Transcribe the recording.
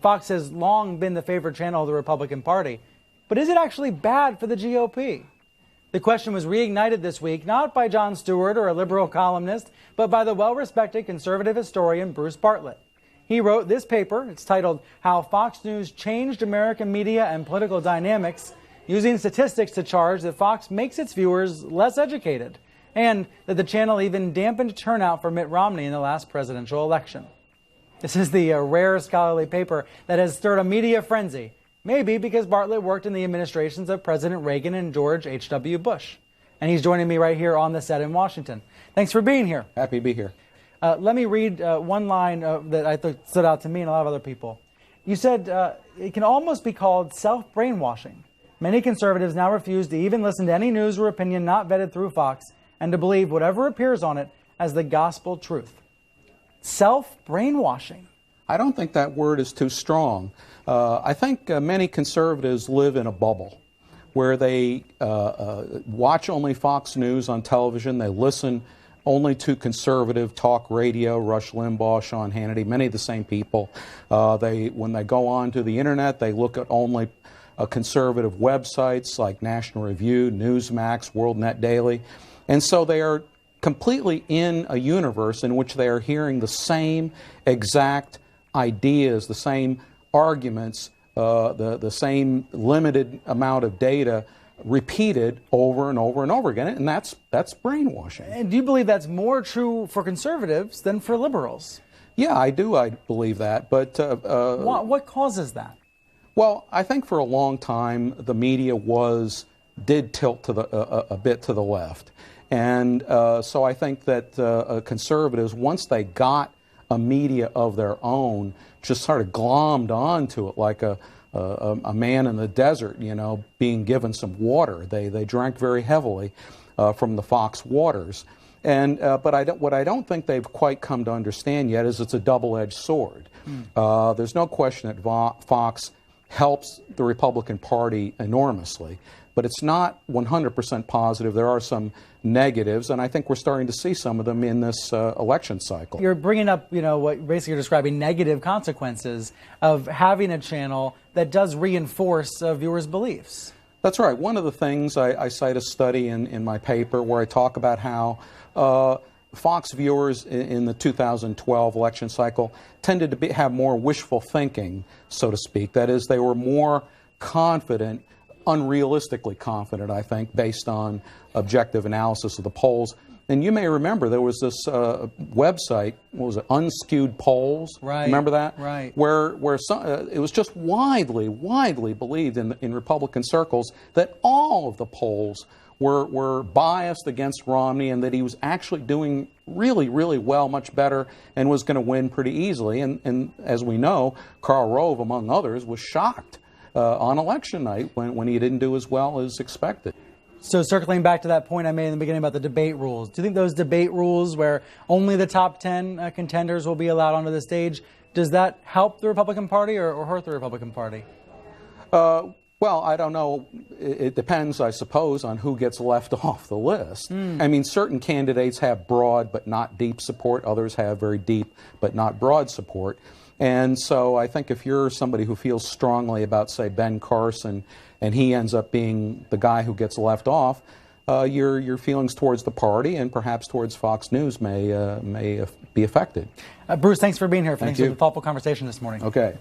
Fox has long been the favorite channel of the Republican Party. But is it actually bad for the GOP? The question was reignited this week, not by Jon Stewart or a liberal columnist, but by the well-respected conservative historian Bruce Bartlett. He wrote this paper. It's titled How Fox News Changed American Media and Political Dynamics, using statistics to charge that Fox makes its viewers less educated, and that the channel even dampened turnout for Mitt Romney in the last presidential election. This is the rare scholarly paper that has stirred a media frenzy, maybe because Bartlett worked in the administrations of President Reagan and George H.W. Bush. And he's joining me right here on the set in Washington. Thanks for being here. Happy to be here. Let me read one line that I thought stood out to me and a lot of other people. You said it can almost be called self-brainwashing. Many conservatives now refuse to even listen to any news or opinion not vetted through Fox and to believe whatever appears on it as the gospel truth. Self-brainwashing. I don't think that word is too strong. I think many conservatives live in a bubble where they watch only Fox News on television, they listen only to conservative talk radio, Rush Limbaugh, Sean Hannity, many of the same people. When they go on to the internet, they look at only conservative websites like National Review, Newsmax, World Net Daily. And so they are completely in a universe in which they are hearing the same exact ideas, the same arguments, the same limited amount of data repeated over and over and over again, and that's brainwashing. And do you believe that's more true for conservatives than for liberals? Yeah, I do. I believe that. But what causes that? Well, I think for a long time the media did tilt to a bit to the left, and so I think that conservatives, once they got a media of their own, just sort of glommed onto it like a man in the desert, being given some water. They drank very heavily from the Fox waters. And but what I don't think they've quite come to understand yet is it's a double-edged sword. There's no question that Fox helps the Republican Party enormously, but it's not 100% positive. There are some negatives, and I think we're starting to see some of them in this election cycle. You're bringing up, what basically you're describing negative consequences of having a channel that does reinforce viewers' beliefs. That's right. One of the things, I cite a study in my paper where I talk about how Fox viewers in the 2012 election cycle tended to have more wishful thinking, so to speak. That is, they were more confident, unrealistically confident, I think, based on objective analysis of the polls. And you may remember there was this website, what was it, Unskewed Polls? Right. Remember that? Right. Where it was just widely believed in Republican circles that all of the polls were biased against Romney and that he was actually doing really, really well, much better, and was going to win pretty easily. And as we know, Karl Rove, among others, was shocked on election night when he didn't do as well as expected. So circling back to that point I made in the beginning about the debate rules, do you think those debate rules where only the top 10 contenders will be allowed onto the stage, does that help the Republican Party or hurt the Republican Party? Well, I don't know. It depends, I suppose, on who gets left off the list. I mean, certain candidates have broad but not deep support. Others have very deep but not broad support. And so I think if you're somebody who feels strongly about, say, Ben Carson, and he ends up being the guy who gets left off, your feelings towards the party and perhaps towards Fox News may be affected. Bruce, thanks for being here. Thank Thanks you. for the thoughtful conversation this morning. Okay.